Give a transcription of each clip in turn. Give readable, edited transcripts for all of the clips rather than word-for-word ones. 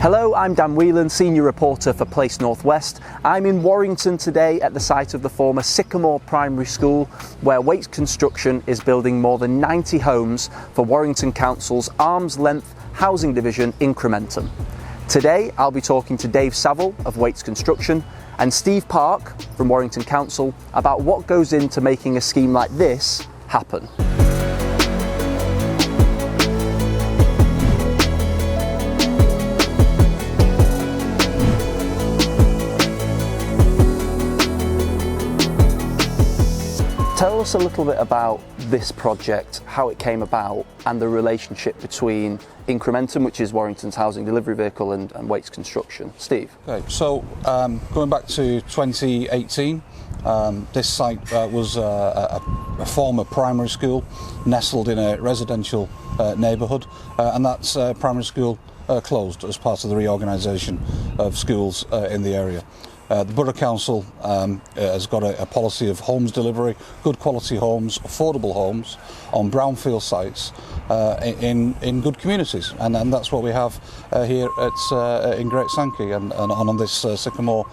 Hello, I'm Dan Whelan, Senior Reporter for Place Northwest. I'm in Warrington today at the site of the former Sycamore Primary School, where Wates Construction is building more than 90 homes for Warrington Council's arm's length housing division Incrementum. Today I'll be talking to Dave Saville of Wates Construction and Steve Park from Warrington Council about what goes into making a scheme like this happen. Tell us a little bit about this project, how it came about, and the relationship between Incrementum, which is Warrington's housing delivery vehicle, and Wates Construction. Steve? Okay, so going back to 2018, this site was a former primary school nestled in a residential neighbourhood, and that primary school closed as part of the reorganisation of schools in the area. The Borough Council has got a policy of homes delivery, good quality homes, affordable homes on brownfield sites in good communities, and that's what we have here in Great Sankey and on this Sycamore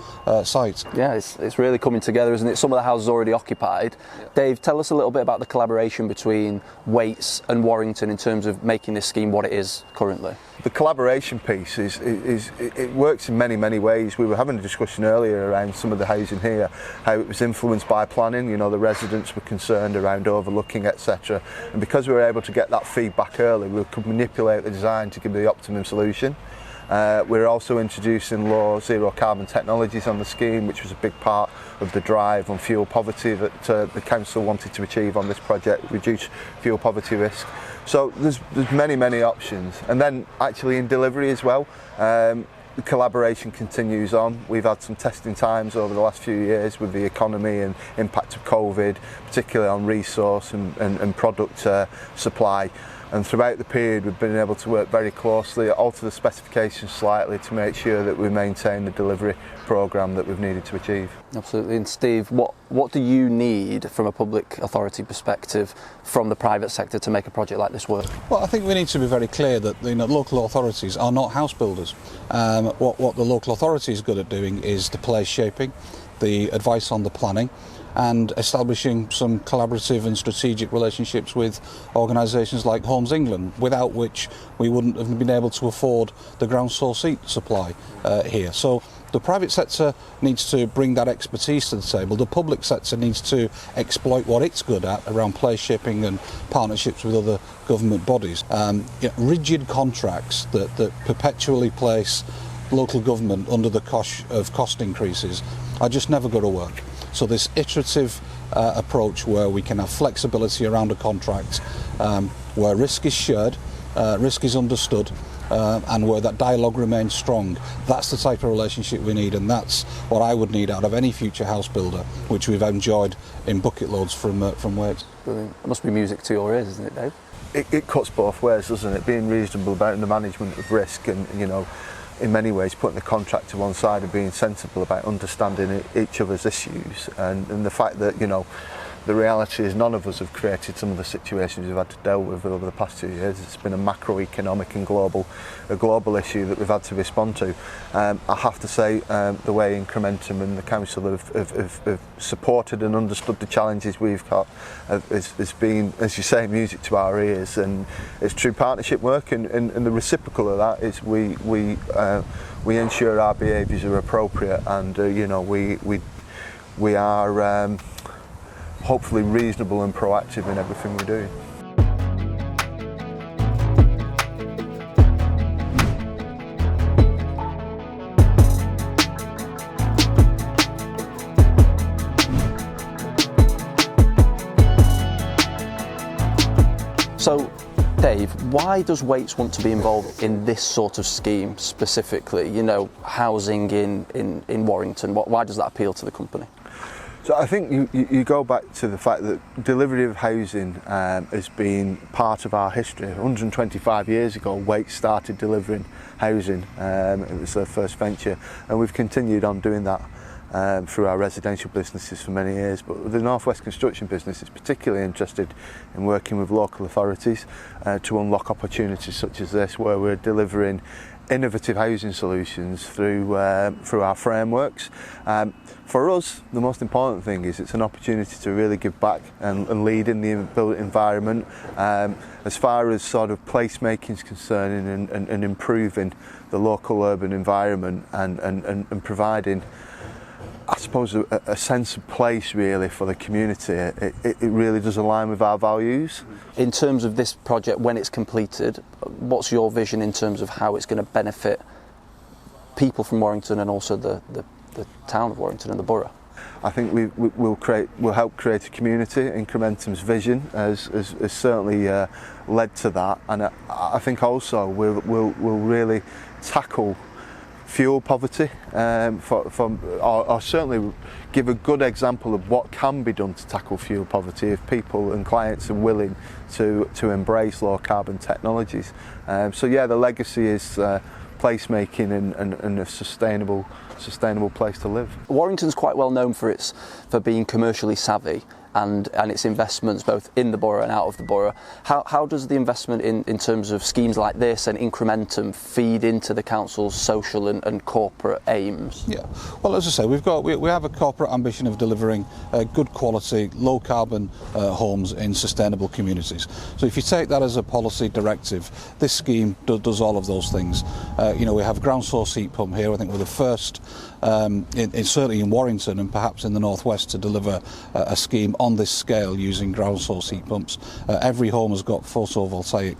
site. Yeah, it's really coming together, isn't it? Some of the houses already occupied. Yeah. Dave, tell us a little bit about the collaboration between Wates and Warrington in terms of making this scheme what it is currently. The collaboration piece it works in many ways. We were having a discussion earlier around some of the housing here, how it was influenced by planning. You know, the residents were concerned around overlooking, etc. And because we were able to get that feedback early, we could manipulate the design to give the optimum solution. We're also introducing low zero carbon technologies on the scheme, which was a big part of the drive on fuel poverty that the council wanted to achieve on this project, reduce fuel poverty risk. So there's many options, and then actually in delivery as well, the collaboration continues on. We've had some testing times over the last few years with the economy and impact of COVID, particularly on resource and product supply. And throughout the period we've been able to work very closely, alter the specifications slightly to make sure that we maintain the delivery programme that we've needed to achieve. Absolutely. And Steve, what do you need from a public authority perspective from the private sector to make a project like this work? Well, I think we need to be very clear that local authorities are not house builders. What the local authority is good at doing is the place shaping, the advice on the planning, and establishing some collaborative and strategic relationships with organisations like Homes England, without which we wouldn't have been able to afford the ground source heat supply here. So the private sector needs to bring that expertise to the table. The public sector needs to exploit what it's good at around place shaping and partnerships with other government bodies. Rigid contracts that perpetually place local government under the cost increases are just never going to work. So this iterative approach where we can have flexibility around a contract, where risk is shared, risk is understood, and where that dialogue remains strong, that's the type of relationship we need, and that's what I would need out of any future house builder, which we've enjoyed in bucket loads from Wates. Brilliant. It must be music to your ears, isn't it, Dave? It cuts both ways, doesn't it? Being reasonable about the management of risk and, in many ways putting the contract to one side and being sensible about understanding each other's issues, and the fact that the reality is none of us have created some of the situations we've had to deal with over the past 2 years. It's been a macroeconomic and global issue that we've had to respond to. I have to say the way Incrementum and the council have supported and understood the challenges we've got has been, as you say, music to our ears, and it's true partnership work, and the reciprocal of that is we ensure our behaviours are appropriate, and we are hopefully reasonable and proactive in everything we do. So, Dave, why does Wates want to be involved in this sort of scheme specifically? Housing in Warrington. Why does that appeal to the company? So I think you go back to the fact that delivery of housing has been part of our history. 125 years ago, Wates started delivering housing. It was their first venture, and we've continued on doing that through our residential businesses for many years. But the North West Construction business is particularly interested in working with local authorities to unlock opportunities such as this, where we're delivering innovative housing solutions through our frameworks. For us, the most important thing is it's an opportunity to really give back and lead in the built environment. As far as sort of placemaking is concerned and improving the local urban environment and providing, I suppose, a sense of place really for the community, it really does align with our values. In terms of this project, when it's completed, what's your vision in terms of how it's going to benefit people from Warrington and also the town of Warrington and the borough? I think we'll help create a community. Incrementum's vision has certainly led to that, and I think also we'll really tackle fuel poverty, or certainly give a good example of what can be done to tackle fuel poverty if people and clients are willing to embrace low carbon technologies. So yeah, the legacy is placemaking and a sustainable place to live. Warrington's quite well known for being commercially savvy and its investments both in the borough and out of the borough. How does the investment in terms of schemes like this and Incrementum feed into the council's social and corporate aims? Yeah, well, as I say, we have a corporate ambition of delivering good quality, low carbon homes in sustainable communities. So if you take that as a policy directive, this scheme does all of those things. We have ground source heat pump here. I think we're the first, certainly in Warrington and perhaps in the northwest, to deliver a scheme on this scale using ground source heat pumps. Every home has got photovoltaic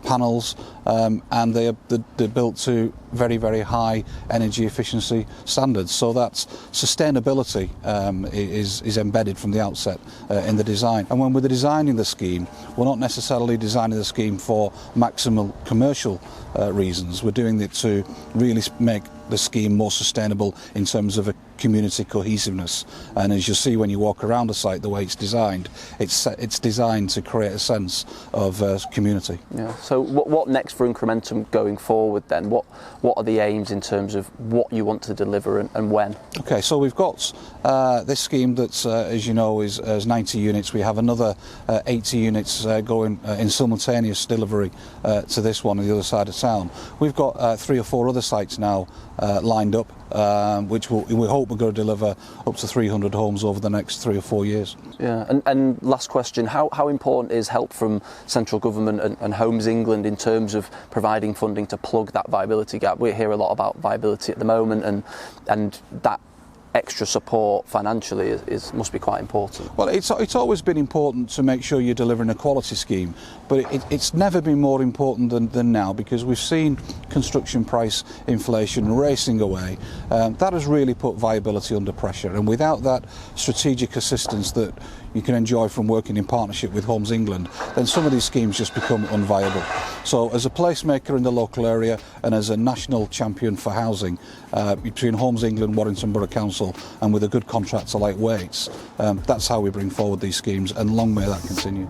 panels, and they're built to very, very high energy efficiency standards. So that's sustainability is embedded from the outset in the design. And when we're designing the scheme, we're not necessarily designing the scheme for maximal commercial reasons. We're doing it to really make the scheme more sustainable in terms of a community cohesiveness. And as you'll see when you walk around the site, the way it's designed, it's designed to create a sense of community. Yeah. So what next for Incrementum going forward then? What are the aims in terms of what you want to deliver and when? Okay, so we've got this scheme that's, as you know, is 90 units. We have another 80 units going in simultaneous delivery to this one on the other side of town. We've got 3 or 4 other sites now lined up, which we hope we're going to deliver up to 300 homes over the next 3 or 4 years. Yeah, and last question, how important is help from central government and Homes England in terms of providing funding to plug that viability gap? We hear a lot about viability at the moment, and that extra support financially must be quite important. Well, it's always been important to make sure you're delivering a quality scheme, but it's never been more important than now, because we've seen construction price inflation racing away. That has really put viability under pressure, and without that strategic assistance that you can enjoy from working in partnership with Homes England, then some of these schemes just become unviable. So as a placemaker in the local area and as a national champion for housing, between Homes England, Warrington Borough Council and with a good contractor like Wates, that's how we bring forward these schemes, and long may that continue.